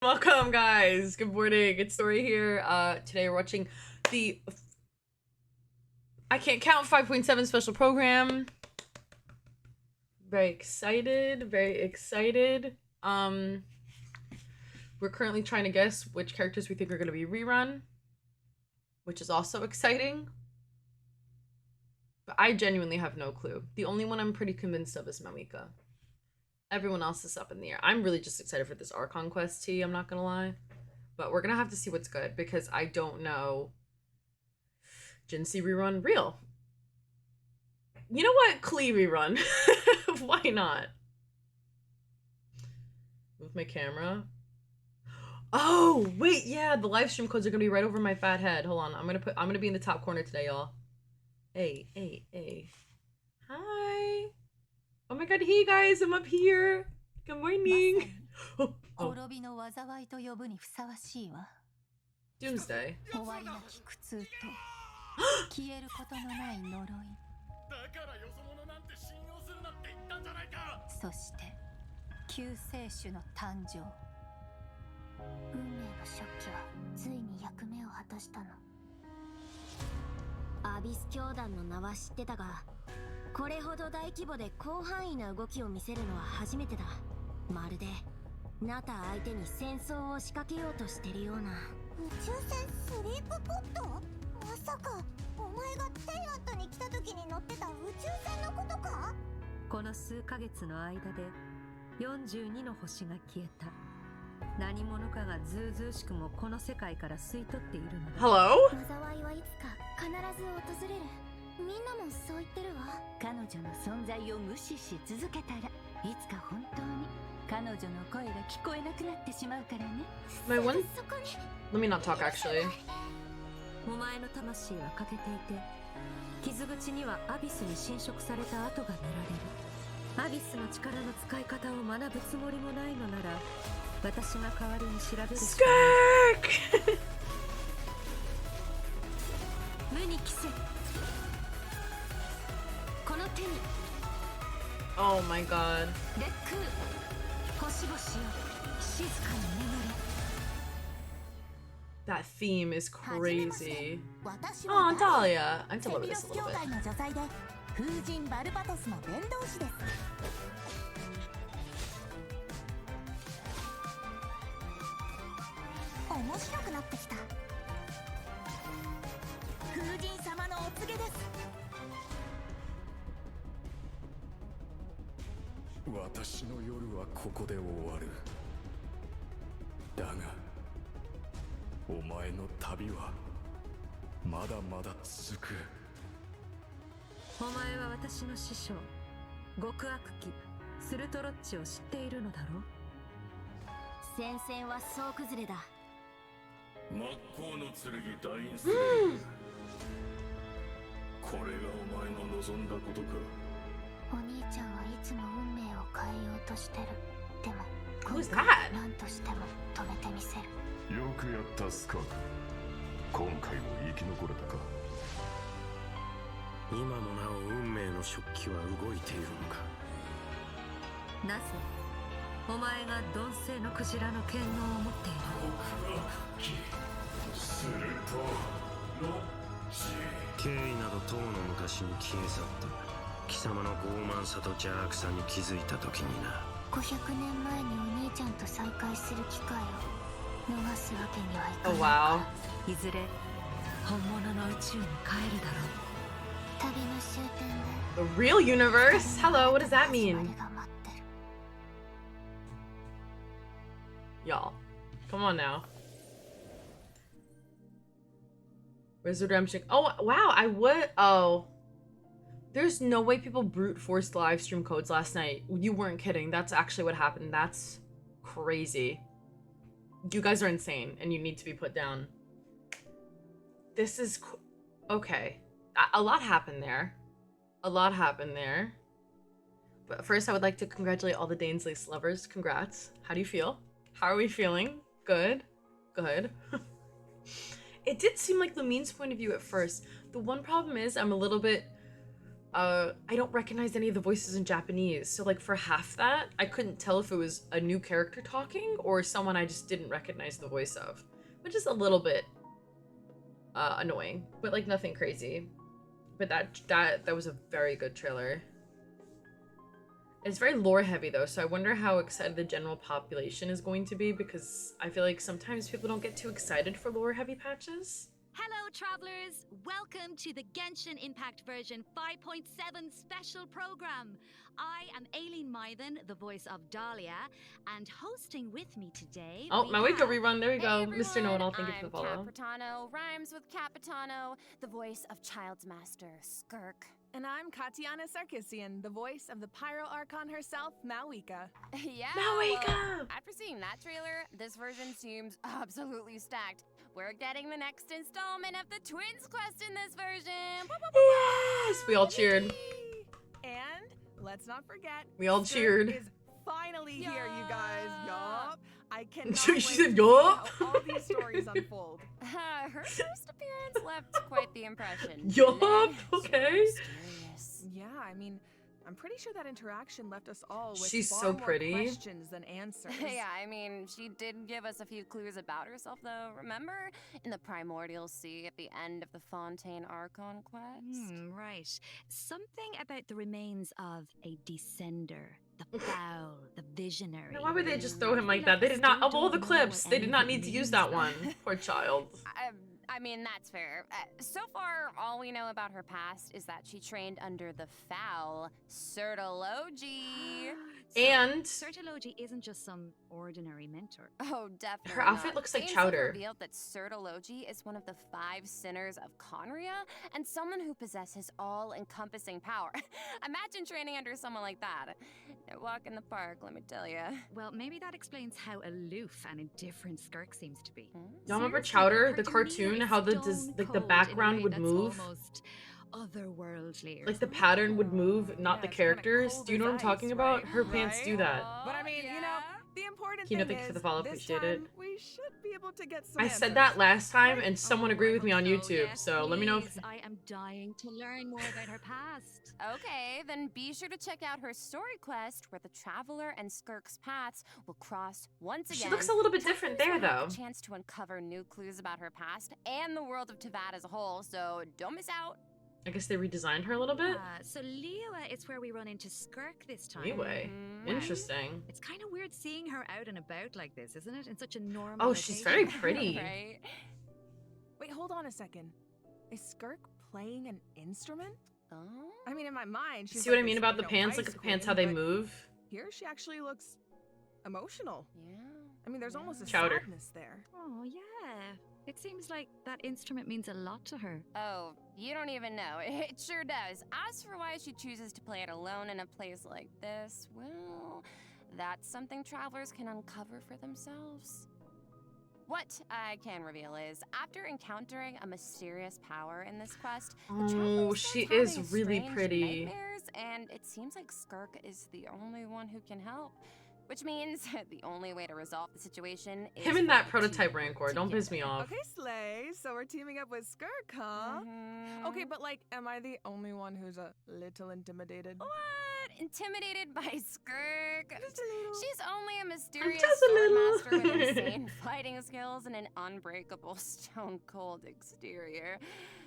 Welcome, guys. Good morning. It's Tori here. Today we're watching the I Can't Count 5.7 special program. Very excited. Very excited. We're currently trying to guess which characters we think are going to be rerun, which is also exciting. But I genuinely have no clue. The only one I'm pretty convinced of is Mamika. Everyone else is up in the air. I'm really just excited for this Archon quest tea, I'm not gonna lie. But we're gonna have to see what's good because I don't know. Jinxie rerun real. You know what? Klee rerun. Why not? Move my camera. Oh, wait, yeah, the live stream codes are gonna be right over my fat head. Hold on. I'm gonna be in the top corner today, y'all. Hey. Hi. Oh my god, hey guys, I'm up here. Good morning. Oh. Doomsday. Stygian これほど大規模で広範囲な動きを見せるのは初めてだ。まるでナタ相手に戦争を仕掛けようとしてるような。宇宙船スリープポット？まさかお前がテイラットに来た時に乗ってた宇宙船のことか？この数ヶ月の間で42の星が消えた。何者かがずうずうしくもこの世界から吸い取っているのだ。Hello? 災いはいつか必ず訪れる。みんなもそう言ってるわ。彼女の存在を無視し続けたらいつか本当に彼女の声が聞こえなくなってしまうからね。 My one... Let me not talk actually. お前の魂は欠けていて傷口にはアビスに侵食された跡が見られる。アビスの力の使い方を学ぶつもりもないのなら私が代わりに調べるしかない。 Skirk! 無に着せ Oh my god. That theme is crazy. Oh, Dahlia. I'm to love this a little bit. Who's that? よくやったスカーク。今回も生き残れたか。今もなお運命の食器は動いているのか。なぜお前が鈍性のクジラの剣能を持っている。すると経緯などとうの昔に消え去った。貴様の傲慢さと邪悪さに気づいた時にな。500年前にお兄ちゃんと再会する機会を逃すわけにはいか Oh ない。 wow. いずれ本物の宇宙に帰るだろう。旅の終点で The real universe? Hello, what does that mean? 我が待ってる。 Y'all, come on now. Where's redemption? Oh, wow, I would... Oh. There's no way people brute forced live stream codes last night. You weren't kidding. That's actually what happened. That's crazy. You guys are insane and you need to be put down. This is... Okay. A lot happened there. A lot happened there. But first, I would like to congratulate all the Danesley's lovers. Congrats. How do you feel? How are we feeling? Good. Good. It did seem like Lumine's point of view at first. The one problem is I'm a little bit I don't recognize any of the voices in Japanese. So like for half that, I couldn't tell if it was a new character talking or someone I just didn't recognize the voice of, which is a little bit annoying, but like nothing crazy. But that was a very good trailer. It's very lore heavy though, so I wonder how excited the general population is going to be, because I feel like sometimes people don't get too excited for lore heavy patches. Hello, travelers! Welcome to the Genshin Impact version 5.7 special program. I am Aileen Mythen, the voice of Dahlia, and hosting with me today. Oh, my Waco rerun. There we Hey go. everyone, Mr. Know-It-All, thank you for the I'm follow. Capitano, rhymes with Capitano, the voice of Child's Master, Skirk. And I'm Katiana Sarkissian, the voice of the Pyro Archon herself, Malwika. Yeah, Malwika! well, after seeing that trailer, this version seems absolutely stacked. We're getting the next installment of the Twins quest in this version. Yes! We all cheered. And let's not forget, We all Skirk cheered. is finally here, you guys. Yup. I cannot She wait said, to see yup. how all these stories unfold. Her first appearance left quite the impression. Yup, Nice, okay. mysterious. Yeah, I mean, I'm pretty sure that interaction left us all with She's far so more pretty. questions than answers. Yeah, I mean, she did give us a few clues about herself, though. Remember? In the Primordial Sea at the end of the Fontaine Archon quest? Right. Something about the remains of a descender, the foul, the visionary. Now, why would they just throw him like that? They did not, of all the clips, they did not need to use that one. Poor child. I mean, that's fair. So far, all we know about her past is that she trained under the foul Sertology. And Sertology isn't just some ordinary mentor. Oh, definitely. her outfit not. looks like Things have chowder. revealed that Sertology is one of the 5 sinners of Khaenri'ah and someone who possesses all-encompassing power. Imagine training under someone like that. A walk in the park, let me tell you. Well, maybe that explains how aloof and indifferent Skirk seems to be. Y'all remember Seriously, Chowder, her the demeanor cartoon, is how the stone like the cold in a background way would that's move? almost otherworldly. or Like the something. pattern would move, not the Yeah, it's kinda characters. cold Do you know as what I'm talking ice, about? right? Her pants do that. But I mean, you know, the important Kino, thing thank you for is, the follow, this appreciate it. time, we should be able to get some I said answers. that last time, and Oh, someone agreed with me on I hope YouTube. yes, So let me know if please. I am dying to learn more about her past. Okay, then be sure to check out her story quest where the Traveler and Skirk's paths will cross once again. she looks a little bit different there, Travelers will though. have a chance to uncover new clues about her past and the world of Tavad as a whole, so don't miss out. I guess they redesigned her a little bit. So Liyue is where we run into Skirk this time. Anyway, Mhm. interesting. It's kind of weird seeing her out and about like this, isn't it? In such a normal. Oh, she's very location. pretty. Right? Wait, hold on a second. Is Skirk playing an instrument? Oh. I mean, in my mind, she's See what like I mean this, about the you know, pants? Look ice at the pants, queen, how they but move. Here, she actually looks emotional. Yeah. I mean, there's almost a Chowder. sadness there. Oh yeah. It seems like that instrument means a lot to her. Oh, you don't even know. It sure does. As for why she chooses to play it alone in a place like this, well, that's something travelers can uncover for themselves. What I can reveal is, after encountering a mysterious power in this quest, the Oh, traveler she starts is having really strange pretty. nightmares, and it seems like Skirk is the only one who can help. Which means the only way to resolve the situation is Him and for that the prototype two Rancor. Don't piss me together. off. Okay, Slay, so we're teaming up with Skirk, huh? Mhm. Okay, but like, am I the only one who's a little intimidated? What? Intimidated by Skirk? Just a little. She's only a mysterious just a little. swordmaster with insane fighting skills and an unbreakable stone cold exterior.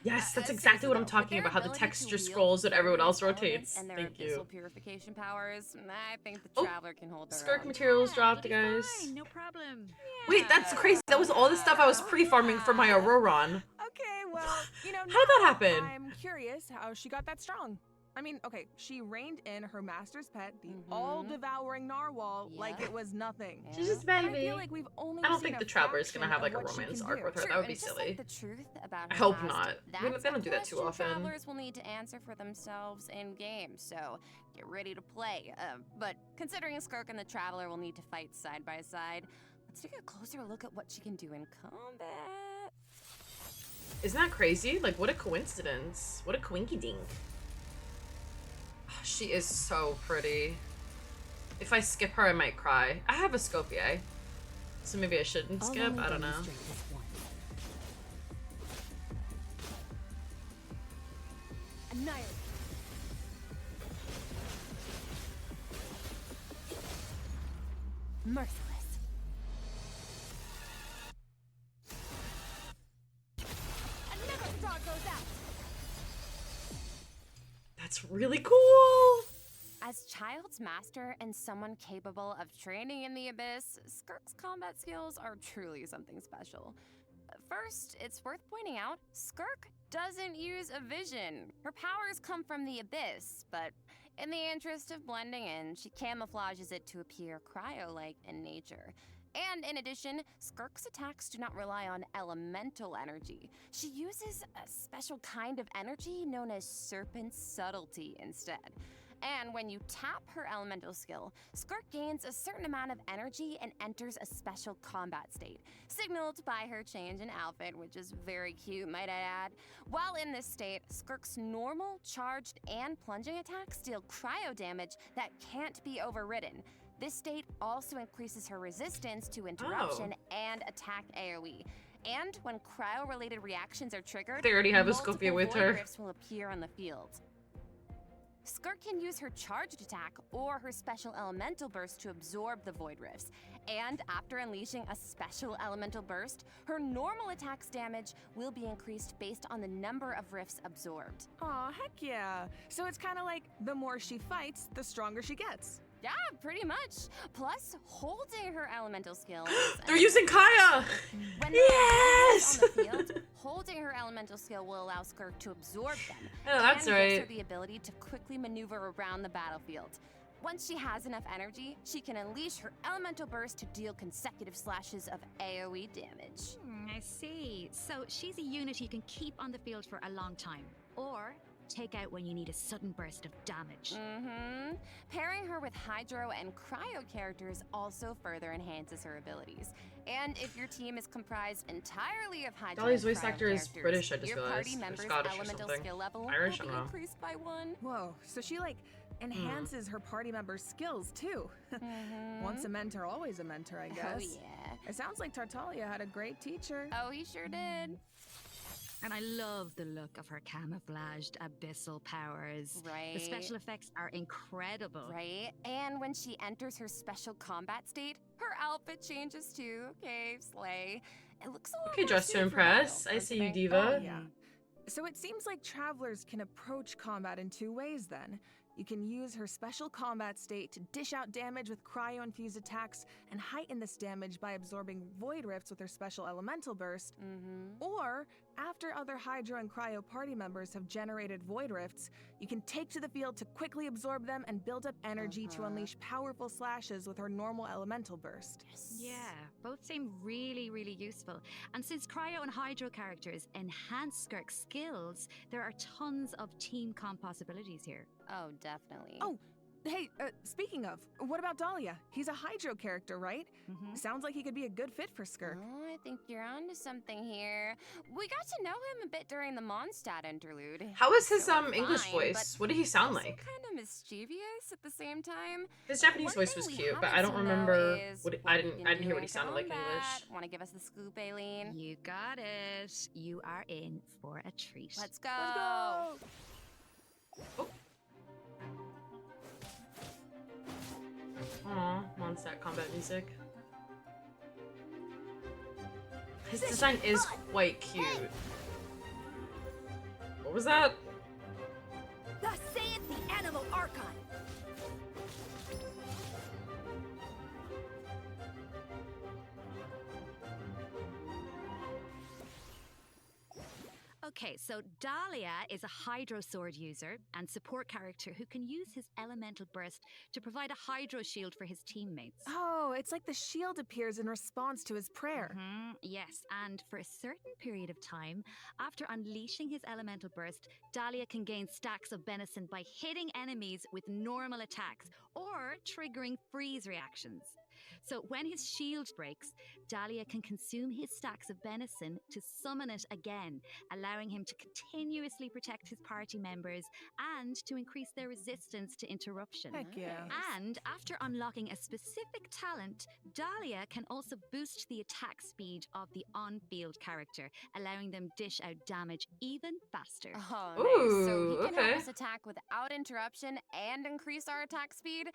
Yes, that's Seriously, exactly what I'm though, with talking their about. How the ability to texture wield scrolls that everyone else various rotates. elements and their Thank abyssal you. purification powers, I think the Oh, traveler can hold their Skirk own. materials Yeah, dropped, it'll be guys. fine, no problem. Wait, that's crazy. That was all the stuff I was pre-farming for my Auroron. Okay, well, you know, How'd that now happen? I'm curious how she got that strong. I mean, okay, she reined in her master's pet, the Mhm. all-devouring narwhal, like Yeah. it was nothing. She's just And I baby. feel like we've only I don't seen think a the Traveler is gonna fraction have like a of what she romance can arc do. with her. True, That would and be just silly. like the truth about I her hope past, not. That's They don't a do that too question often. Travelers will need to answer for themselves in game, so get ready to play. But considering Skirk and the Traveler will need to fight side by side, let's take a closer look at what she can do in combat. Isn't that crazy? Like, what a coincidence. What a coinky dink. She is so pretty. If I skip her, I might cry. I have a Scopier, so maybe I shouldn't skip. I don't know. Annihilate. merciless. Another star goes out. That's really cool. As Child's master and someone capable of training in the Abyss, Skirk's combat skills are truly something special. First, it's worth pointing out, Skirk doesn't use a vision. Her powers come from the Abyss, but in the interest of blending in, she camouflages it to appear cryo-like in nature. And in addition, Skirk's attacks do not rely on elemental energy. She uses a special kind of energy known as Serpent Subtlety instead. And when you tap her elemental skill, Skirk gains a certain amount of energy and enters a special combat state, signaled by her change in outfit, which is very cute, might I add. While in this state, Skirk's normal, charged, and plunging attacks deal cryo damage that can't be overridden. This state also increases her resistance to interruption and attack AoE. And when cryo-related reactions are triggered, They already have a multiple Scopia with void her. rifts will appear on the field. Skirk can use her charged attack or her special elemental burst to absorb the void rifts. And after unleashing a special elemental burst, her normal attack's damage will be increased based on the number of rifts absorbed. Aw, heck yeah. So it's kind of like the more she fights, the stronger she gets. Yeah, pretty much. Plus, holding her elemental skill is They're using kaeya. When Yes! on the field, holding her elemental skill will allow Skirk to absorb them. Oh, that's and gives her right. the ability to quickly maneuver around the battlefield. Once she has enough energy, she can unleash her elemental burst to deal consecutive slashes of AoE damage. I see. So she's a unit you can keep on the field for a long time, or take out when you need a sudden burst of damage. Mm-hmm. Pairing her with Hydro and Cryo characters also further enhances her abilities. And if your team is comprised entirely of Hydro Dahlia's and voice Cryo actor is characters, British, I just your realized. party Or members' Scottish or elemental something. skill level Irish, will I be don't know. increased by 1. Whoa, so she like enhances her party members' skills too. Once a mentor, always a mentor, I guess. Oh yeah. It sounds like Tartaglia had a great teacher. Oh, he sure did. And I love the look of her camouflaged abyssal powers. Right. The special effects are incredible. Right? And when she enters her special combat state, her outfit changes too. Okay, slay. It looks a lot Okay, more dress to suited for impress. battle, I see you, don't you think? diva. Oh, yeah. So it seems like travelers can approach combat in 2 ways then. You can use her special combat state to dish out damage with cryo-infused attacks and heighten this damage by absorbing void rifts with her special elemental burst. Or, after other Hydro and Cryo party members have generated void rifts, you can take to the field to quickly absorb them and build up energy to unleash powerful slashes with her normal elemental burst. Yeah, both seem really, really useful. And since Cryo and Hydro characters enhance Skirk's skills, there are tons of team comp possibilities here. Oh, definitely. Oh, hey, speaking of, what about Dahlia? He's a Hydro character, right? Sounds like he could be a good fit for Skirk. Oh, I think you're onto something here. We got to know him a bit during the Mondstadt interlude. How was his So English fine, voice? but What did he sound also like? kind of mischievous at the same time. His Japanese One voice thing was we cute, but I haven't don't to know remember is what what I he didn't can hear what do he in sounded like in English. combat. Want to give us the scoop, Aileen? You got it. You are in for a treat. Let's go. Aw, Mondstadt combat music. His design is quite cute. What was that? Thus saith the Animal Archive. Okay, so Dahlia is a Hydro Sword user and support character who can use his elemental burst to provide a Hydro shield for his teammates. Oh, it's like the shield appears in response to his prayer. Yes, and for a certain period of time, after unleashing his elemental burst, Dahlia can gain stacks of benison by hitting enemies with normal attacks or triggering freeze reactions. So when his shield breaks, Dahlia can consume his stacks of benison to summon it again, allowing him to continuously protect his party members and to increase their resistance to interruption. Heck yeah. And after unlocking a specific talent, Dahlia can also boost the attack speed of the on-field character, allowing them dish out damage even faster. Oh, nice. So Ooh, he can okay. help us attack without interruption and increase our attack speed.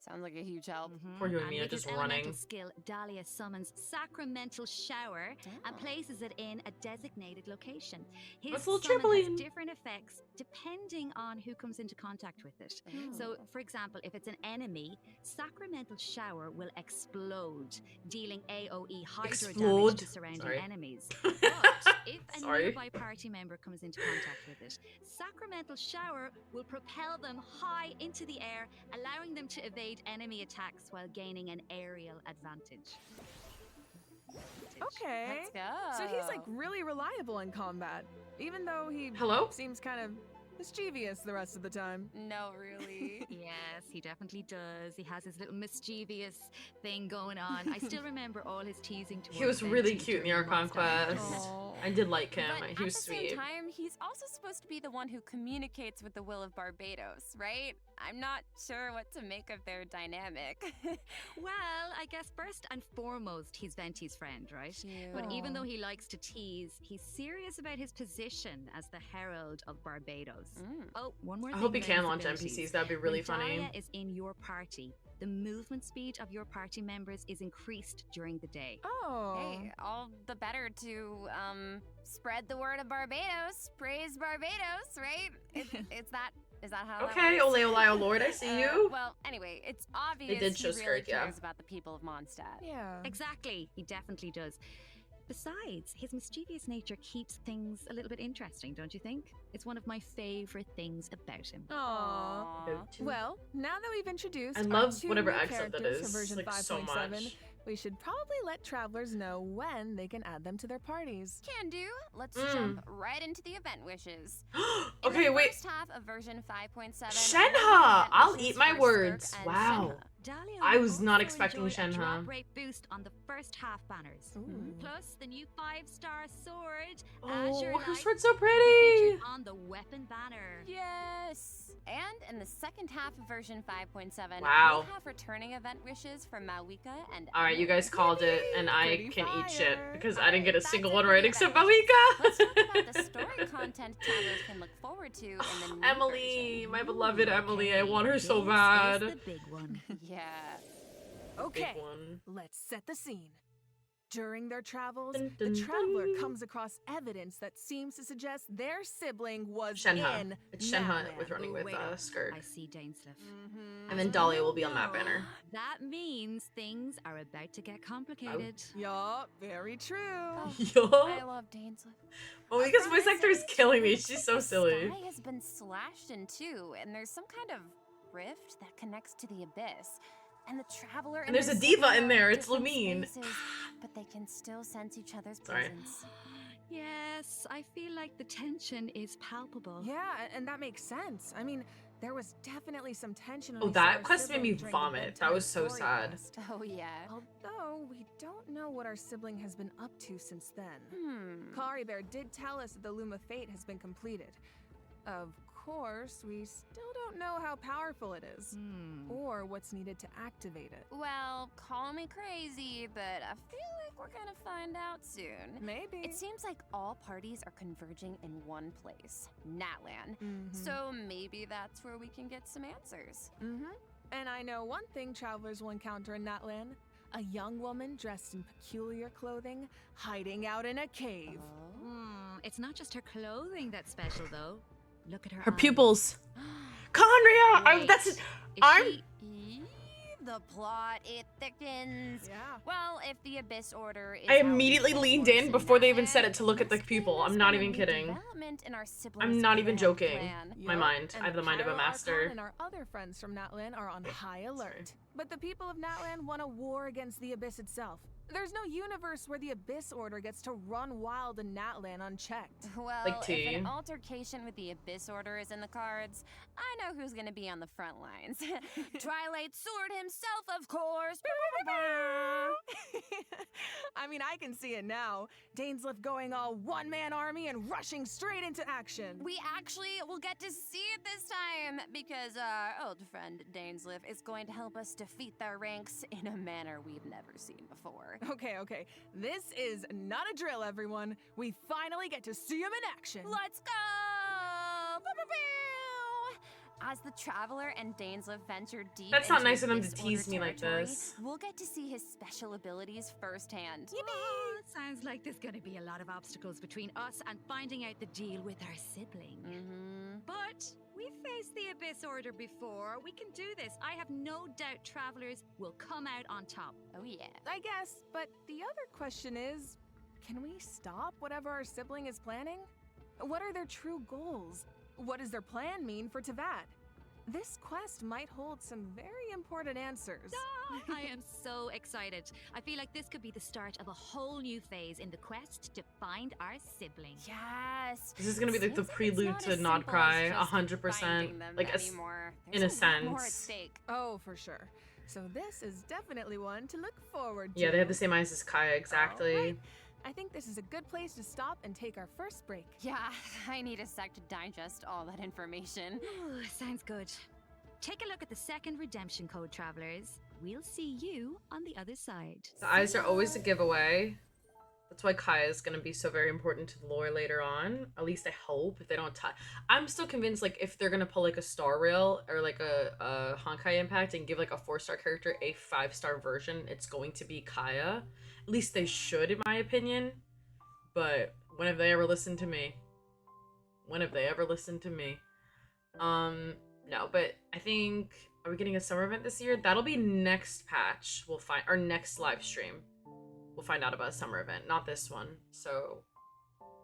Sounds like a huge help. Poor And Noemi with just his elemental running. skill, Dahlia summons Sacramental Shower and places it in a designated location. His That's a little summon has trampoline. different effects depending on who comes into contact with it. So, for example, if it's an enemy, Sacramental Shower will explode, dealing AoE hydro Explode? damage to surrounding Sorry. enemies. But if a Sorry. nearby party member comes into contact with it, Sacramental Shower will propel them high into the air, allowing them to evade enemy attacks while gaining an aerial advantage. Okay. Let's go. So he's like really reliable in combat, even though he Hello? seems kind of mischievous the rest of the time. No, really. Yes, he definitely does. He has his little mischievous thing going on. I still remember all his teasing towards He was really Venti cute in the during Archon Monster. quest. Aw. I did like him. But He was at the sweet. same time, he's also supposed to be the one who communicates with the will of Barbados, right? I'm not sure what to make of their dynamic. Well, I guess first and foremost, he's Venti's friend, right? But even though he likes to tease, he's serious about his position as the Herald of Barbados. Oh, one more I thing. hope he about can his launch abilities. NPCs. That'd be really When funny. Dahlia is in your party, the movement speed of your party members is increased during the day. Oh. Hey, all the better to spread the word of Barbados. Praise Barbados, right? Is that how Okay, that works? ole ole, oh lord, I see you. Well, anyway, it's obvious did he show really Skirk, yeah. cares about the people of Mondstadt. Yeah. Exactly, he definitely does. Besides, his mischievous nature keeps things a little bit interesting, don't you think? It's one of my favorite things about him. Aww. Aw. Well, now that we've introduced I our love two whatever new accent that characters is, for version like, so 5.7, much. we should probably let travelers know when they can add them to their parties. Can do. Let's jump right into the event wishes. In Okay, the wait. first half of version 5.7, Shenhe! I'll wishes eat my for words. Skirk and Wow. Shenhe. Dahlia I will was not also expecting enjoy a Shenhe. drop rate boost on the first half banners. Ooh. Plus, the new 5-star sword, Oh, Azure her Light, sword's so will be pretty! featured on the weapon banner. Yes! And in the second half of version 5.7, Wow. we'll have returning event wishes from Malwika and Alright, you Emily. guys called it, and I Pretty can eat shit fire. because I didn't get a That's single it one for right the except event wishes. Let's talk about the Malika! story content travelers can look forward to in the new Emily, version. my beloved Emily, I want her so This bad. is the big one. Yeah. Okay, Big one. let's set the scene. During their travels, Dun, the dun, traveler dun. comes across evidence that seems to suggest their sibling was Shenhe. in It's Shenhe Natland. with running with Wait up. Skirk. I see Dainsleif. And then Dahlia will be on that banner. That means things are about to get complicated. Yup, very true. I Yo! love Dainsleif. Malika's voice actor is killing me. She's so silly. The sky has been slashed in two, and there's some kind of rift that connects to the abyss. And the traveler And there's their a diva sibling in are there, it's different Lumine. spaces, but they can still sense each other's Sorry. presence. Yes, I feel like the tension is palpable. Yeah, and that makes sense. I mean, there was definitely some tension. when Oh, we saw that our quest made me sibling during the vomit. bedtime That was so story sad. quest. Oh yeah. Although we don't know what our sibling has been up to since then. Khaenri'ah did tell us that the Loom of Fate has been completed. Of course, we still don't know how powerful it is, or what's needed to activate it. Well, call me crazy, but I feel like we're gonna find out soon. Maybe. It seems like all parties are converging in one place, Natland. Mhm. So maybe that's where we can get some answers. And I know one thing travelers will encounter in Natland. A young woman dressed in peculiar clothing, hiding out in a cave. It's not just her clothing that's special, though. Look at her. Her eyes. pupils. Khaenri'ah! Wait, That's is I'm she- The plot, it thickens. Yeah. Well, if the Abyss Order is I out immediately full leaned force in before they even Natland, said it to look at the this pupil. game I'm has not been a even new kidding. development in our I'm siblings' not even grand joking. plan. My mind. I have the mind of a Pyro master. Archon and our other friends from Natland are on high alert. But the people of Natland want a war against the Abyss itself. There's no universe where the Abyss Order gets to run wild in Natland unchecked. Well, Like if tea. an altercation with the Abyss Order is in the cards, I know who's gonna be on the front lines. Twilight Sword himself, of course. I mean, I can see it now. Dainsleif going all one-man army and rushing straight into action. We actually will get to see it this time because our old friend Dainsleif is going to help us defeat their ranks in a manner we've never seen before. Okay. This is not a drill, everyone. We finally get to see him in action. Let's go! Pew, pew, pew! As the Traveler and Dainsleif venture deep That's not into nice of them to Disorder tease me like territory, this. we'll get to see his special abilities firsthand. Oh, sounds like there's gonna be a lot of obstacles between us and finding out the deal with our sibling. But we've faced the Abyss Order before. We can do this. I have no doubt Travelers will come out on top. Oh yeah. I guess, but the other question is, can we stop whatever our sibling is planning? What are their true goals? What does their plan mean for Teyvat? This quest might hold some very important answers. I am so excited. I feel like this could be the start of a whole new phase in the quest to find our sibling. Yes. This is gonna be like the Seems prelude it's to not as Not simple Cry, as just 100%. finding them Like, anymore. in a There's lot more at sense. stake. Oh, for sure. So this is definitely one to look forward to. Yeah, they have the same eyes as Kaeya, exactly. Alright. I think this is a good place to stop and take our first break. Yeah, I need a sec to digest all that information. Ooh, sounds good. Take a look at the second redemption code, Travelers. We'll see you on the other side. The eyes are always a giveaway. That's why Kaeya is going to be so very important to the lore later on. At least I hope. If they don't tie... I'm still convinced, like, if they're going to pull, like, a star rail or, like, a Honkai Impact and give, like, a 4-star character a 5-star version, it's going to be Kaeya. At least they should, in my opinion. But when have they ever listened to me? When have they ever listened to me? No, but I think... Are we getting a summer event this year? That'll be next patch. We'll find... Our next live stream. We'll find out about a summer event, not this one. So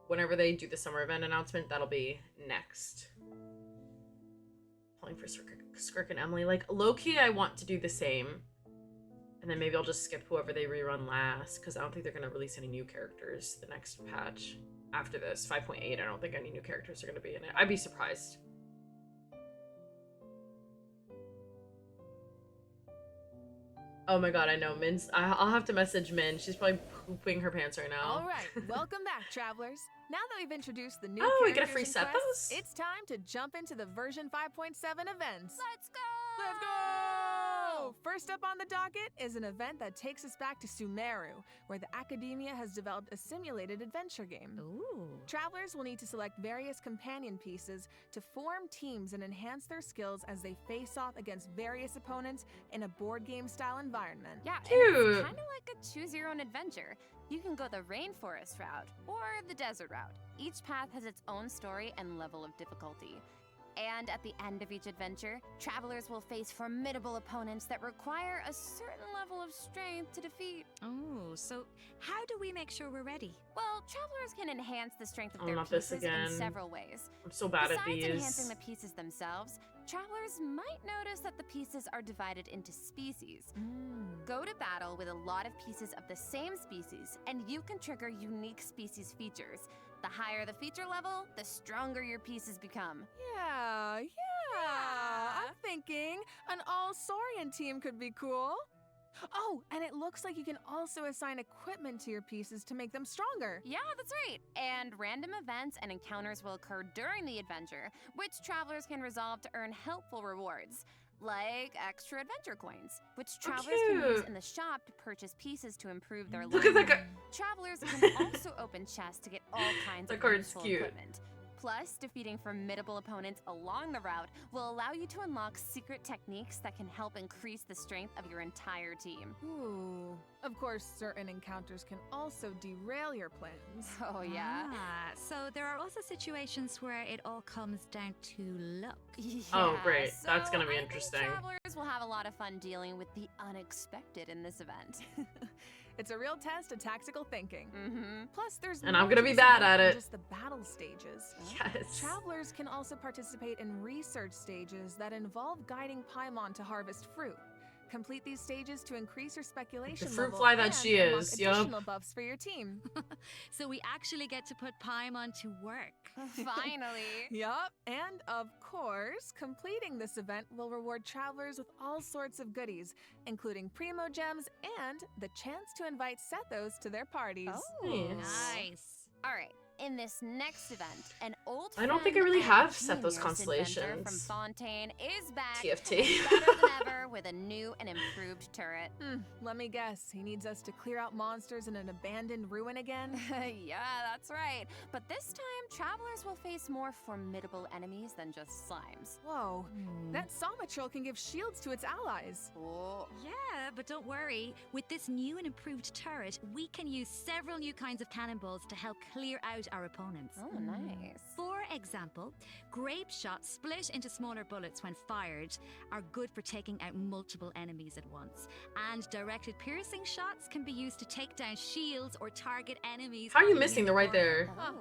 whenever they do the summer event announcement, that'll be next. Pulling for Skirk and Emily. Like, low-key, I want to do the same. And then maybe I'll just skip whoever they rerun last, because I don't think they're going to release any new characters the next patch. After this, 5.8, I don't think any new characters are going to be in it. I'd be surprised. Oh my god, I know. Min's... I'll have to message Min. She's probably pooping her pants right now. All right, welcome back, travelers. Now that we've introduced the new Oh, we get a characters free and set quests, post? it's time to jump into the version 5.7 events. Let's go! Let's go! First up on the docket is an event that takes us back to Sumeru, where the Academia has developed a simulated adventure game. Ooh. Travelers will need to select various companion pieces to form teams and enhance their skills as they face off against various opponents in a board game style environment. Yeah, and Cute. it's kind of like a choose your own adventure. You can go the rainforest route or the desert route. Each path has its own story and level of difficulty. And at the end of each adventure, travelers will face formidable opponents that require a certain level of strength to defeat. Oh, so how do we make sure we're ready? Well, travelers can enhance the strength of Oh, their not this pieces again. in several ways. I'm so bad Besides at these. enhancing the pieces themselves, travelers might notice that the pieces are divided into species. Go to battle with a lot of pieces of the same species, and you can trigger unique species features. The higher the feature level, the stronger your pieces become. Yeah. I'm thinking an all-Saurian team could be cool. Oh, and it looks like you can also assign equipment to your pieces to make them stronger. Yeah, that's right. And random events and encounters will occur during the adventure, which travelers can resolve to earn helpful rewards. Like extra adventure coins, which travelers can use cute. in the shop to purchase pieces to improve their Look at life. that guy. Travelers can also open chests to get all kinds That of card's useful cute. equipment. Plus, defeating formidable opponents along the route will allow you to unlock secret techniques that can help increase the strength of your entire team. Ooh. Of course, certain encounters can also derail your plans. Oh yeah. Ah, so there are also situations where it all comes down to luck. Oh, great. So That's gonna be I think interesting. travelers will have a lot of fun dealing with the unexpected in this event. It's a real test of tactical thinking. Plus, there's And more I'm gonna to be this bad event at than it. just the battle stages. Yes. Travelers can also participate in research stages that involve guiding Paimon to harvest fruit. Complete these stages to increase your speculation fruit level fly that and she unlock is, yup. additional buffs for your team. So we actually get to put Paimon to work. Finally. Yup, and of course, completing this event will reward travelers with all sorts of goodies, including primo gems and the chance to invite Sethos to their parties. Oh. Nice. Nice. All right. in this next event, an old I don't think I friend really and have set those genius inventor constellations. from Fontaine is back TFT. and better than ever with a new and improved turret. Let me guess. He needs us to clear out monsters in an abandoned ruin again? Yeah, that's right. But this time, travelers will face more formidable enemies than just slimes. Whoa. That Somatrol can give shields to its allies. Oh. Yeah, but don't worry. With this new and improved turret, we can use several new kinds of cannonballs to help clear out our opponents. Oh, nice. For example, grape shots split into smaller bullets when fired are good for taking out multiple enemies at once. And directed piercing shots can be used to take down shields or target enemies. How are you hiding missing in the right corner. there? Oh.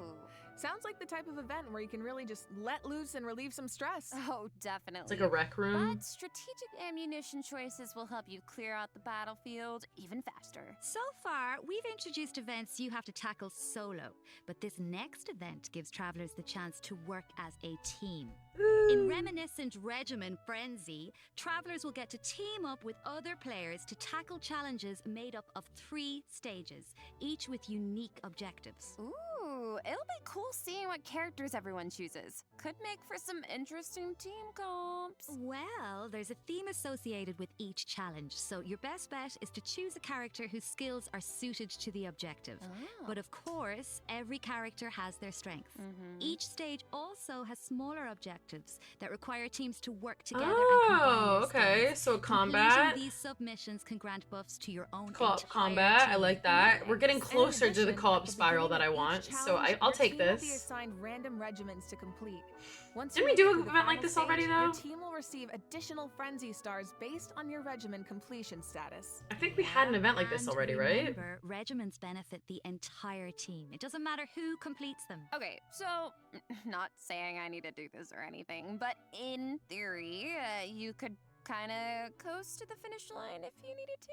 Sounds like the type of event where you can really just let loose and relieve some stress. Oh, definitely. It's like a rec room. But strategic ammunition choices will help you clear out the battlefield even faster. So far, we've introduced events you have to tackle solo, but this next event gives travelers the chance to work as a team. In Reminiscent Regimen Frenzy, travelers will get to team up with other players to tackle challenges made up of 3 stages, each with unique objectives. Ooh, it'll be cool seeing what characters everyone chooses. Could make for some interesting team comps. Well, there's a theme associated with each challenge, so your best bet is to choose a character whose skills are suited to the objective. Oh. But of course, every character has their strengths. Each stage also has smaller objectives that require teams to work together and combine Oh, their okay. skills. So Completing combat. these submissions can grant buffs to your own Co-op entire combat. I team. like that. We're getting In closer to the addition, co-op at the spiral that I beginning of want. each So challenge, I'll your take team will be this. assigned random regiments to complete. Once Didn't you we do make it an through the event like final this already, stage, though? Your team will receive additional frenzy stars based on your regimen completion status. I think we had an event like this And already, right? remember, regiments benefit the entire team. It doesn't matter who completes them. Okay, so, not saying I need to do this or anything, but in theory, you could kind of coast to the finish line if you needed to.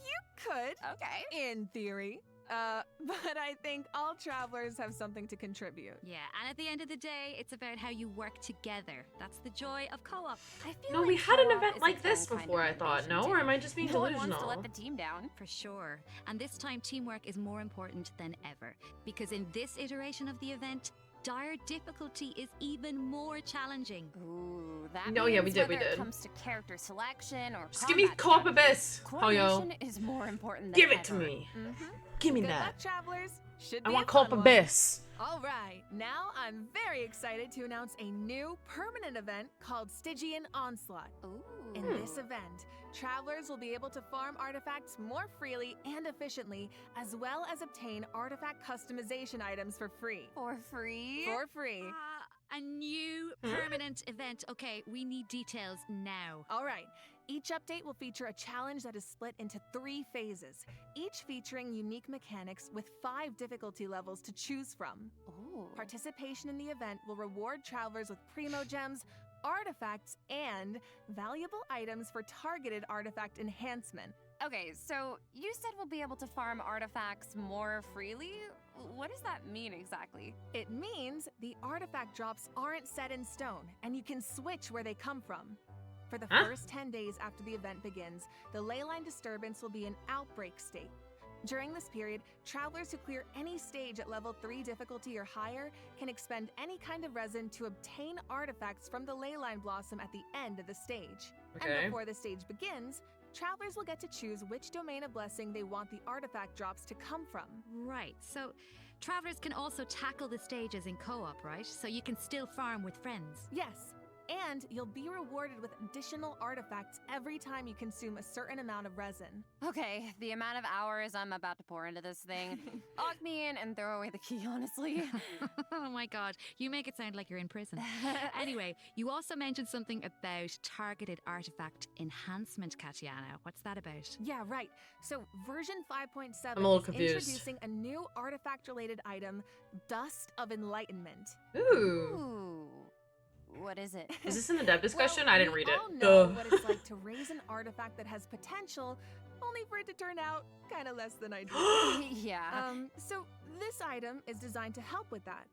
You could, Okay. in theory. But I think all travelers have something to contribute. Yeah, and at the end of the day, it's about how you work together. That's the joy of co-op. I feel No, like we had an co-op event is like its this own kind before, of I thought. motivation, No? Or too. am I just being No one wants to delusional? let the team down. For sure. And this time, teamwork is more important than ever. Because in this iteration of the event, dire difficulty is even more challenging. Ooh, that No, means yeah, we did, whether we it did. comes to character selection or Just give me combat co-op strategy, abyss. Hoyo. coordination is more important than Give it to ever. me. Mm-hmm. Give me Good that. luck, travelers. Should I be want a co-op fun one. abyss. All right, now I'm very excited to announce a new permanent event called Stygian Onslaught. Ooh. In this event, travelers will be able to farm artifacts more freely and efficiently, as well as obtain artifact customization items for free. For free? For free. A new permanent event. Okay, we need details now. All right. Each update will feature a challenge that is split into 3 phases, each featuring unique mechanics with 5 difficulty levels to choose from. Ooh. Participation in the event will reward travelers with primo gems, artifacts, and valuable items for targeted artifact enhancement. Okay, so you said we'll be able to farm artifacts more freely? What does that mean exactly? It means the artifact drops aren't set in stone, and you can switch where they come from. For the first 10 days after the event begins, the leyline disturbance will be in outbreak state. During this period, travelers who clear any stage at level 3 difficulty or higher can expend any kind of resin to obtain artifacts from the leyline blossom at the end of the stage. Okay. And before the stage begins, travelers will get to choose which domain of blessing they want the artifact drops to come from. Right, so travelers can also tackle the stages in co-op, right? So you can still farm with friends. Yes, and you'll be rewarded with additional artifacts every time you consume a certain amount of resin. Okay, the amount of hours I'm about to pour into this thing. Lock me in and throw away the key, honestly. Oh my god, you make it sound like you're in prison. Anyway, you also mentioned something about targeted artifact enhancement, Katiana. What's that about? Yeah, right. So version 5.7 I'm a little is confused. introducing a new artifact-related item, Dust of Enlightenment. Ooh. Ooh. What is it? Is this in the dev discussion? Well, I didn't we read it. all know Duh. what it's like to raise an artifact that has potential, only for it to turn out kind of less than ideal. Yeah. So this item is designed to help with that.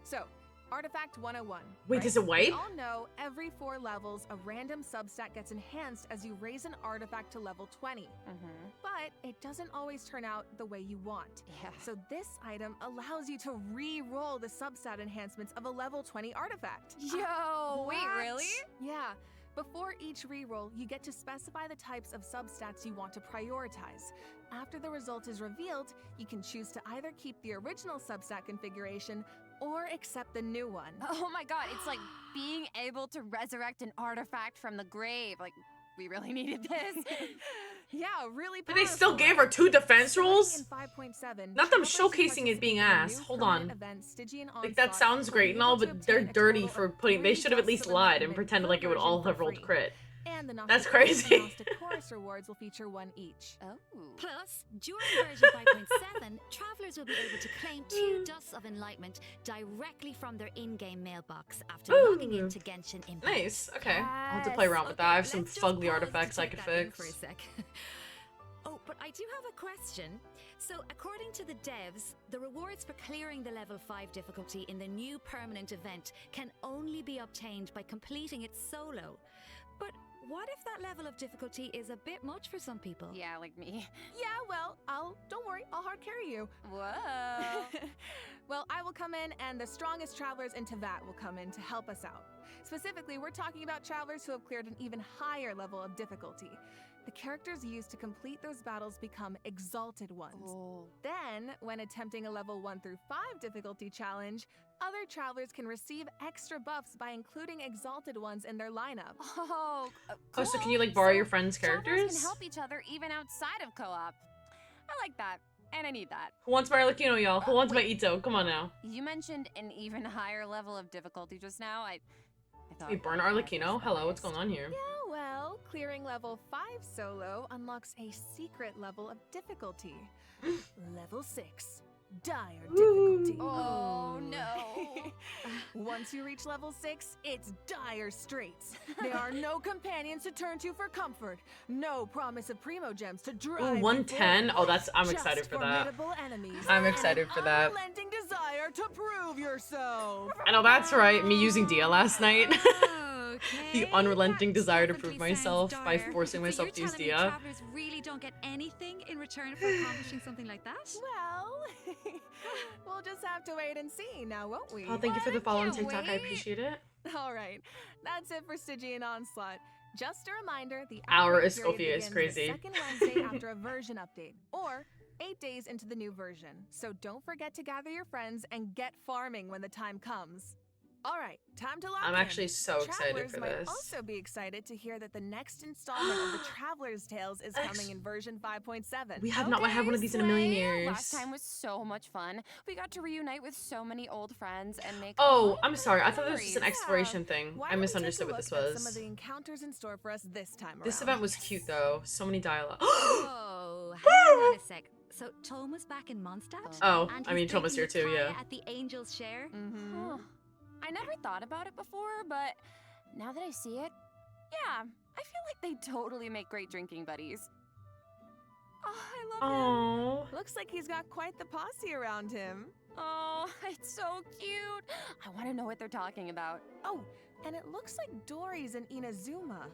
So, Artifact 101. Wait, does it wipe? We all know every 4 levels, a random substat gets enhanced as you raise an artifact to level 20. But it doesn't always turn out the way you want. Yeah. So this item allows you to re-roll the substat enhancements of a level 20 artifact. Yo, wait, really? Yeah. Before each reroll, you get to specify the types of substats you want to prioritize. After the result is revealed, you can choose to either keep the original substat configuration or accept the new one. Oh my god, it's like being able to resurrect an artifact from the grave. Like, we really needed this. Yeah, really But powerful. they still gave her 2 defense rolls? In 5.7, Not them travelers showcasing it participate being in the ass. new Hold permanent on. event, Stygian Like, that Onslaught, sounds great and all, will be able but to they're obtain a dirty total for of putting. They 3 should have at Dusts least of lied and Enlightenment pretended per like it would all version have for rolled free. crit. And the That's Gnostic crazy. and Gnostic Chorus rewards will feature 1 each. Oh. Plus, during version 5.7, travelers will be able to claim 2 Dusts of Enlightenment directly from their in-game mailbox after logging Ooh. into Genshin Impact. Nice. Okay. I'll have to play around with that. I have some let's just fugly pause artifacts to I take could that in fix. for a sec. Oh, but I do have a question. So, according to the devs, the rewards for clearing the level 5 difficulty in the new permanent event can only be obtained by completing it solo. But what if that level of difficulty is a bit much for some people? Yeah, like me. Yeah, well, don't worry, I'll hard carry you. Whoa. Well, I will come in, and the strongest travelers in Tevat will come in to help us out. Specifically, we're talking about travelers who have cleared an even higher level of difficulty. The characters used to complete those battles become exalted ones. Oh. Then, when attempting a level 1 through 5 difficulty challenge, other travelers can receive extra buffs by including exalted ones in their lineup. Oh, Oh, so cool. can you like borrow So your friends' travelers characters? can help each other even outside of co-op. I like that, and I need that. Who wants my Arlecchino, y'all? Who wants my Wait. Ito? Come on now. You mentioned an even higher level of difficulty just now. I thought Wait, burn level 5 Arlecchino? was the Hello, what's highest. going on here? Yeah, well, clearing level 5 solo unlocks a secret level of difficulty. Level 6. Dire difficulty. Oh no. Once you reach level 6, it's dire straits. There are no companions to turn to for comfort. No promise of primo gems to drive. Ooh, you 110? forward. Oh, I'm Just excited for that. formidable enemies I'm and excited an for that. unrelenting desire to prove yourself. I know that's right. Me using Dia last night. Okay, The unrelenting that desire to definitely prove myself sounds by dire. forcing So myself you're to use telling me Dia. travelers really don't get anything in return for accomplishing something like that? Well, we'll just have to wait and see now, won't we? Oh, thank you for the follow on can't TikTok. I wait. appreciate it. All right, that's it for Stygian Onslaught. Just a reminder, the Our upgrade period Escofia is begins crazy. The second Wednesday after a version update, or 8 days into the new version. So don't forget to gather your friends and get farming when the time comes. All right, time to lock I'm in. actually so excited Travelers for might this. also be excited to hear that the next installment of the Traveler's Tales is coming in version 5.7. We have not had one of these in a million slay. years. Last time was so much fun. We got to reunite with so many old friends and make. Oh, fun I'm sorry. I thought this was just an memories. exploration thing. Why I don't we misunderstood take a what this look at some of was. the encounters in store for us this time This around. event was cute though. So many dialogue. Oh, hang on a sec. So Thomas back in Mondstadt? Oh, And I mean he's Thomas here drinking too, kaeya yeah. At the Angel's Share? Mm-hmm. Huh. I never thought about it before, but now that I see it, yeah, I feel like they totally make great drinking buddies. Oh, I love him. Oh. Looks like he's got quite the posse around him. Oh, it's so cute. I want to know what they're talking about. Oh, and it looks like Dory's in Inazuma.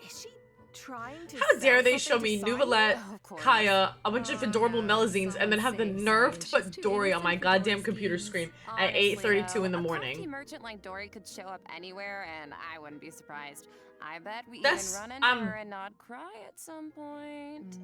Is she trying to How sell dare they something show to me Sai? Nuvolette, Oh, of course. Kaeya, a bunch of Oh, adorable no, melazines, and then have the someone nerve save to Sai. put She's too Dory on my innocent for goddamn Dory's computer schemes. screen at Honestly, 8:32 in the though, morning. A crafty merchant like Dory could show up anywhere, and I wouldn't be surprised. I bet we That's- even run into I'm- her and not cry at some point.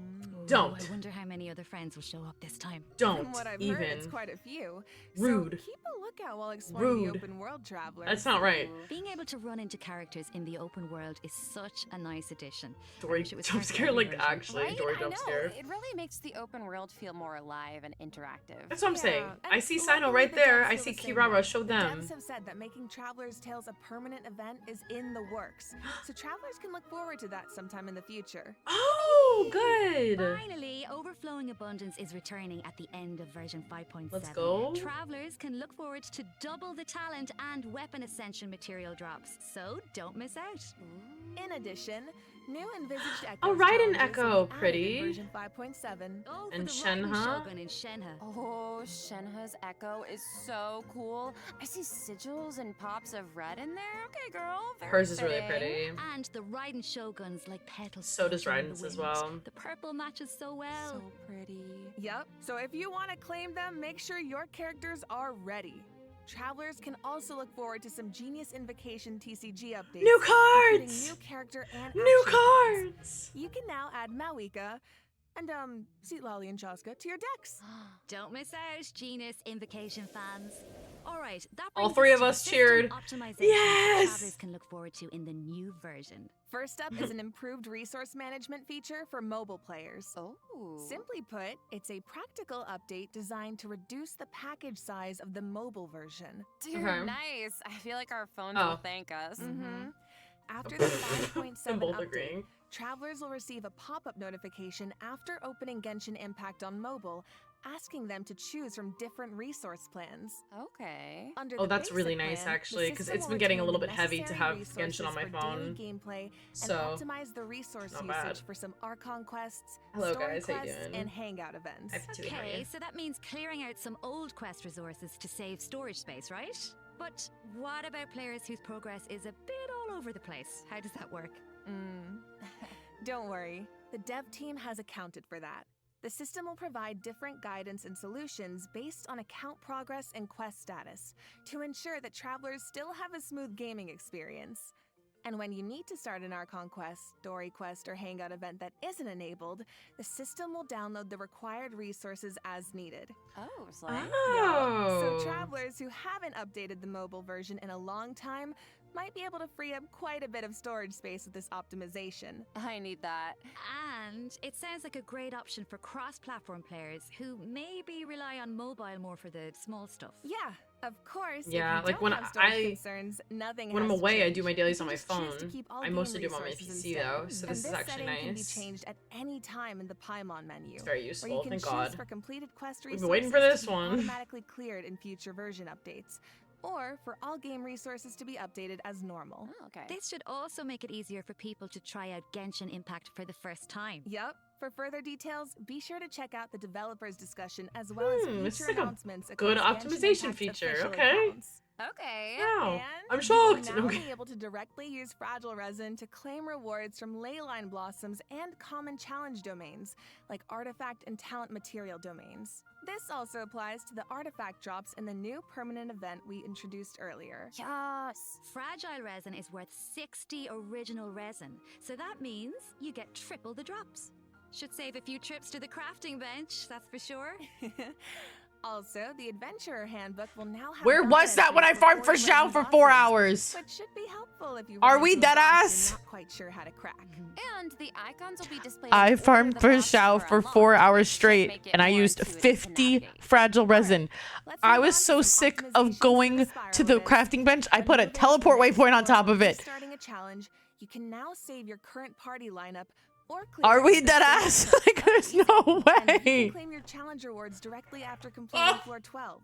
Don't. I wonder how many other friends will show up this time. Don't From what I've even. heard, it's quite a few. Rude. So keep a lookout while exploring Rude. the open world, travelers. That's not right. Being able to run into characters in the open world is such a nice addition. I Dory wish it was jump part of scare, every like version. actually, Right? Dory I jump know. scare. It really makes the open world feel more alive and interactive. That's what I'm saying. Yeah, I and see luckily Sino right the there. devs I feel see the same Kirara. way. Show The them. devs have said that making Traveler's Tales a permanent event is in the works, so travelers can look forward to that sometime in the future. Oh, good. Finally, Overflowing Abundance is returning at the end of version 5.7. Let's go. Travelers can look forward to double the talent and weapon ascension material drops, so don't miss out. In addition, New envisaged echoes Oh, Raiden challenges will Echo, be added in pretty. version 5.7. Oh, for And the Raiden Shenhe? Shogun in Shenhe. Oh, Shenhe's echo is so cool. I see sigils and pops of red in there. Okay, girl. Very Hers is really fitting. pretty. And the Raiden Shogun's like petals. So does floating in the Raiden's as wind. well. The purple matches so well. So pretty. Yep, so if you want to claim them, make sure your characters are ready. Travelers can also look forward to some Genius Invocation TCG updates. New including cards! New character and New action cards. cards! You can now add Mawika and, Seatlali and Chaska to your decks. Don't miss out, Genius Invocation fans. All right, that All brings three us of to the us system cheered. optimization Yes! travelers can look forward to in the new version. First up is an improved resource management feature for mobile players. Oh. Simply put, it's a practical update designed to reduce the package size of the mobile version. Dude, Okay. nice. I feel like our phones Oh. will thank us. Mm-hmm. After the 5.7 Both update, agreeing. travelers will receive a pop-up notification after opening Genshin Impact on mobile, asking them to choose from different resource plans. Okay. Under Oh, the that's really basic nice plan, actually, the because system it's will been getting a retain little the bit heavy to necessary have resources Genshin on my for daily phone. gameplay and So, optimize the resource not usage bad. for some Archon quests, Hello, story guys, how you quests, doing? and hangout events. I have to Okay, so that means clearing out some old quest resources to save storage space, right? But what about players whose progress is a bit all over the place? How does that work? Don't worry, the dev team has accounted for that. The system will provide different guidance and solutions based on account progress and quest status to ensure that travelers still have a smooth gaming experience. And when you need to start an Archon quest, story quest, or hangout event that isn't enabled, the system will download the required resources as needed. Oh, slay. Oh. So travelers who haven't updated the mobile version in a long time might be able to free up quite a bit of storage space with this optimization. I need that. And it sounds like a great option for cross-platform players who maybe rely on mobile more for the small stuff. Yeah, of course. Yeah, if you like don't when have storage I- concerns, nothing When I'm has to away, I change. do my dailies You on can my just choose to phone. keep all I game mostly do them on my resources PC instead. though, so And this is actually setting can be nice. changed at any time in the Paimon menu. It's very Where you useful, can thank choose God. for completed quest We've resources been waiting for this to be one. automatically cleared in future version updates, or for all game resources to be updated as normal. Oh, okay. This should also make it easier for people to try out Genshin Impact for the first time. Yup. For further details, be sure to check out the developers discussion as well as this is future like a announcements good across Genshin optimization Impact's feature, official okay. accounts. Okay. Wow, And I'm you shocked. will now Okay. be able to directly use Fragile Resin to claim rewards from Leyline Blossoms and common challenge domains, like artifact and talent material domains. This also applies to the artifact drops in the new permanent event we introduced earlier. Yes. Fragile resin is worth 60 original resin, so that means you get triple the drops. Should save a few trips to the crafting bench, that's for sure. Also, the Adventurer Handbook will now have Where was that when I farmed for Xiao for 4 hours? which should be helpful if you Are run we into a boss deadass? you're not quite sure how to crack. And the icons will be displayed. I in order farmed the for bosses Xiao are for unlocked, 4 which hours should straight, make it and I more used intuitive to 50 navigate. fragile resin. Let's I move was on to so some sick optimizations of going for to the Spiralist. crafting bench, I When put a moving to teleport the next waypoint on floor top of or it. Starting a challenge, you can now save your current party lineup or clear Are it we with a dead single ass? click. Like, there's no And you can way. claim your challenge rewards directly after completing floor 12.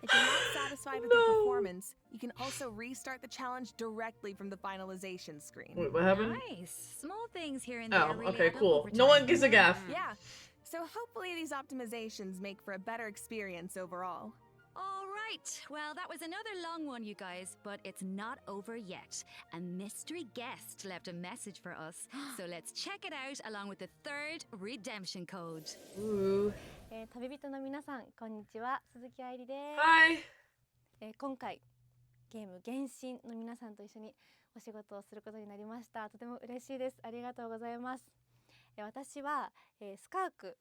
If you're not satisfied with your No. performance, you can also restart the challenge directly from the finalization screen. Wait, what happened? Nice. Small things here and there. Oh, really okay, add up cool. over No time. one gives a gaff. Yeah, so hopefully these optimizations make for a better experience overall. All right. Well, that was another long one, you guys, but it's not over yet. A mystery guest left a message for us, so let's check it out along with the third redemption code. Ooh. 旅人の皆さんこんにちは、鈴木愛理です、Hi. 今回ゲーム原神の皆さんと一緒にお仕事をすることになりました。とても嬉しいです。ありがとうございます。私は、スカーク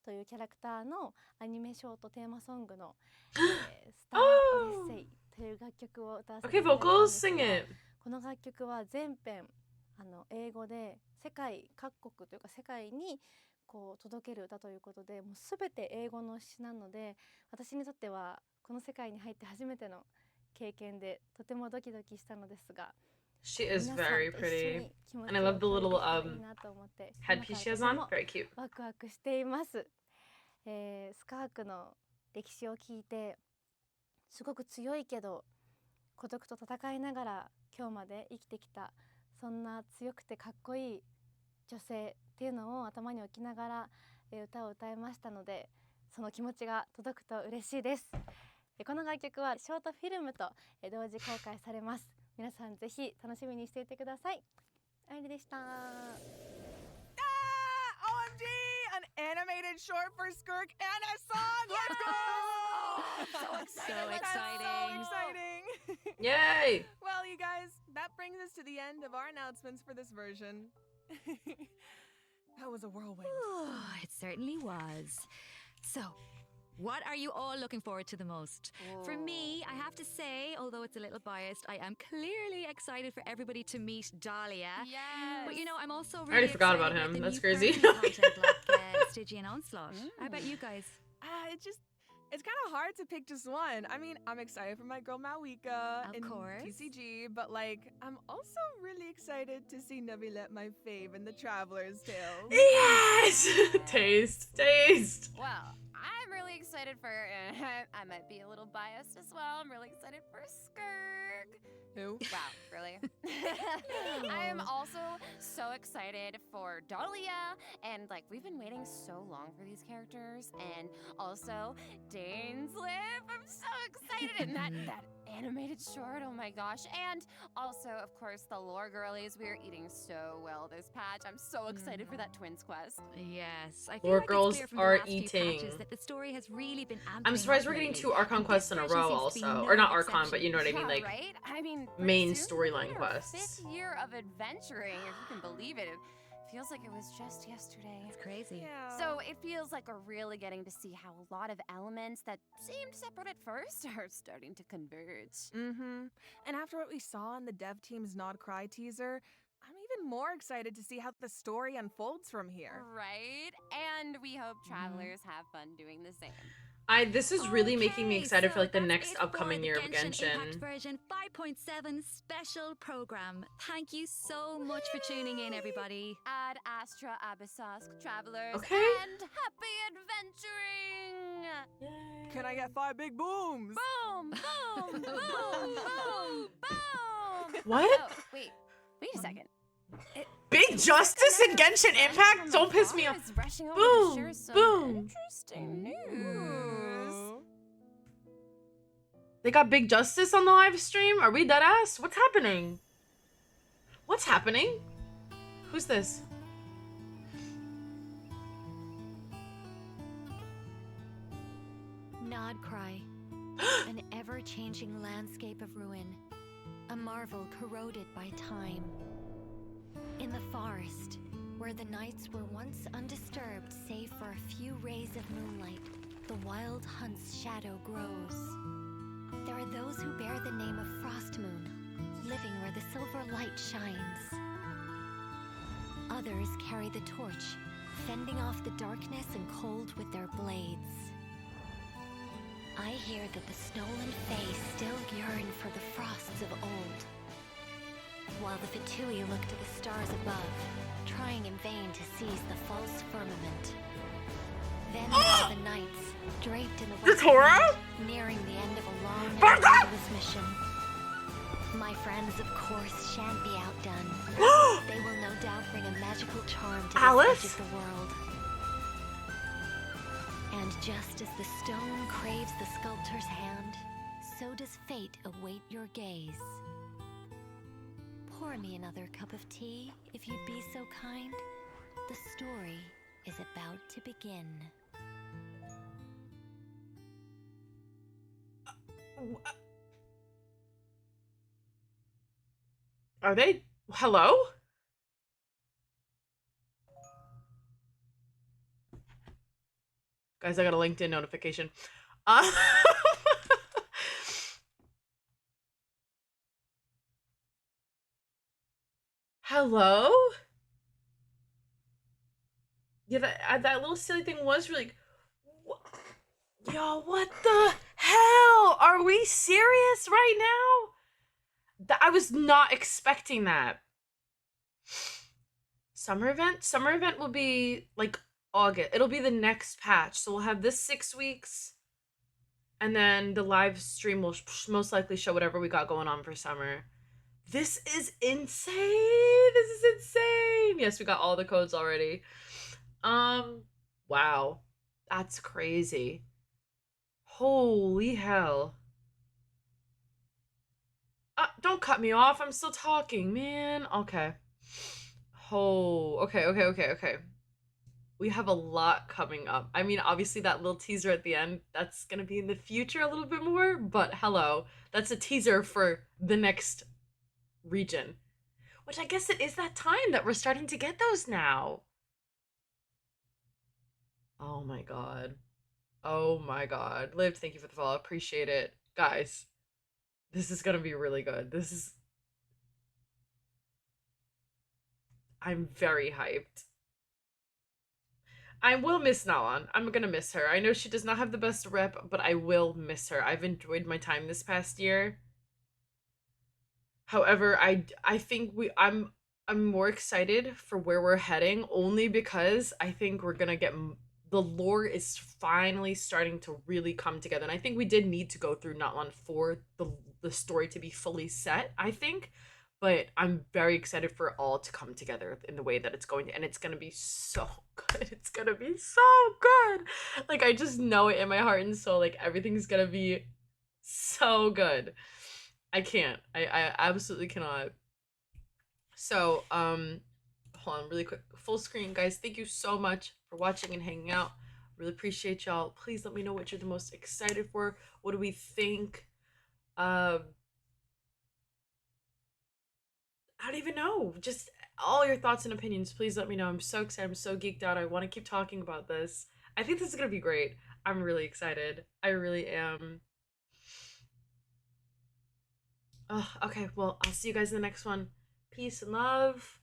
というキャラクターのアニメショートテーマソングの、スター・オデッセイという楽曲を歌わせてい Okay, ただいたん vocals, ですが sing it. この楽曲は全編英語で世界各国というか世界にこう届ける歌ということで、もう全て英語の詩なので、私にとってはこの世界に入って初めての経験でとてもドキドキしたのですが、 She is 皆さん very と一緒 pretty. に気持ち And I を love the 共有 little できたらいいなと思って今 headpiece から she has とて on. も Very cute. ワクワクしています。スカークの歴史を聞いて、すごく強いけど孤独と戦いながら今日まで生きてきた、そんな強くてかっこいい女性っていうのを頭に置きながら、歌を歌いましたので、その気持ちが届くと嬉しいです。この楽曲はショートフィルムと、同時公開されます。皆さんぜひ楽しみにしていてください。あゆりでした。OMG! An animated short for Skirk and a song! Let's go! So That's exciting. So exciting! Yay! Well, you guys, that brings us to the end of our announcements for this version. That was a whirlwind. It certainly was. So, what are you all looking forward to the most? For me, I have to say, although it's a little biased, I am clearly excited for everybody to meet Dahlia. Yes. But you know, I'm also really I already forgot excited about him. the That's new crazy. permanent content like Stygian Onslaught. How about you guys? It's kind of hard to pick just one. I mean, I'm excited for my girl Malika Of in course. TCG, but like, I'm also really excited to see Nabila, my fave, in the Traveler's Tale. Yes! Taste. Well, I'm really excited for. I might be a little biased as well. I'm really excited for Skirk. Who? Wow, really? I am also so excited for Dahlia, and like we've been waiting so long for these characters, and also Dane's Lip. I'm so excited, and that animated short. Oh my gosh! And also, of course, the lore girlies. We are eating so well this patch. I'm so excited for that twins quest. Yes, I feel Lore like girls it's clear from the are last few eating. patches that the story has really been amping I'm surprised up we're getting lately. 2 Archon And quests this in a version row seems to be also. no Or not Archon, exception. but you know what I mean, Yeah, like right? I mean, main soon storyline we're our quests. 5th year of adventuring, if you can believe it. It feels like it was just yesterday. It's crazy. Yeah. So it feels like we're really getting to see how a lot of elements that seemed separate at first are starting to converge. Mm-hmm. And after what we saw in the dev team's Nod Cry teaser, I'm even more excited to see how the story unfolds from here. Right? And we hope travelers have fun doing the same. This is really making me Okay, excited for like the that's next it for upcoming the year of Impact Genshin. version 5.7 special program. Thank you so much for tuning in, everybody. Ad Astra Abyssask travelers Okay. and happy adventuring! Can I get 5 big booms? Boom! Boom! Boom! Boom! Boom! What? Oh, wait a second. Big justice in Genshin Impact? Don't piss me off. Is rushing over to Boom, share some boom. Interesting news. They got big justice on the live stream? Are we dead ass? What's happening? What's happening? Who's this? Nod Cry, an ever-changing landscape of ruin, a marvel corroded by time. In the forest, where the nights were once undisturbed save for a few rays of moonlight, the wild hunt's shadow grows. There are those who bear the name of Frostmoon, living where the silver light shines. Others carry the torch, fending off the darkness and cold with their blades. I hear that the Stolen Fae still yearn for the frosts of old, while the Fatui look to the stars above, trying in vain to seize the false firmament. Then there are the knights, draped in the The Tora? nearing the end of a long and Barca! arduous mission. My friends, of course, shan't be outdone. They will no doubt bring a magical charm to this Alice? edge of the world. And just as the stone craves the sculptor's hand, so does fate await your gaze. Pour me another cup of tea, if you'd be so kind. The story is about to begin. Are they? Hello? Guys, I got a LinkedIn notification. Hello? Yeah, that little silly thing was really... Yo, what the hell? Are we serious right now? I was not expecting that. Summer event? Summer event will be like August. It'll be the next patch. So we'll have this 6 weeks. And then the live stream will most likely show whatever we got going on for summer. This is insane. This is insane. Yes, we got all the codes already. Wow. That's crazy. Holy hell. Don't cut me off. I'm still talking, man. Okay. Oh, okay. We have a lot coming up. I mean, obviously that little teaser at the end, that's gonna be in the future a little bit more, but hello. That's a teaser for the next region. Which I guess it is that time that we're starting to get those now. Oh my god. Oh my god. Liv, thank you for the follow. Appreciate it. Guys, this is gonna be really good. I'm very hyped. I will miss Nalan. I'm gonna miss her. I know she does not have the best rep, but I will miss her. I've enjoyed my time this past year. However, I think I'm more excited for where we're heading only because I think we're gonna get the lore is finally starting to really come together, and I think we did need to go through Natlan for the story to be fully set. I think, but I'm very excited for it all to come together in the way that it's going to, and it's gonna be so good. It's gonna be so good. Like I just know it in my heart and soul. Like everything's gonna be so good. I can't. I absolutely cannot. So, hold on really quick. Full screen, guys. Thank you so much for watching and hanging out. Really appreciate y'all. Please let me know what you're the most excited for. What do we think? I don't even know. Just all your thoughts and opinions. Please let me know. I'm so excited. I'm so geeked out. I want to keep talking about this. I think this is gonna be great. I'm really excited. I really am. Oh, okay. Well, I'll see you guys in the next one. Peace and love.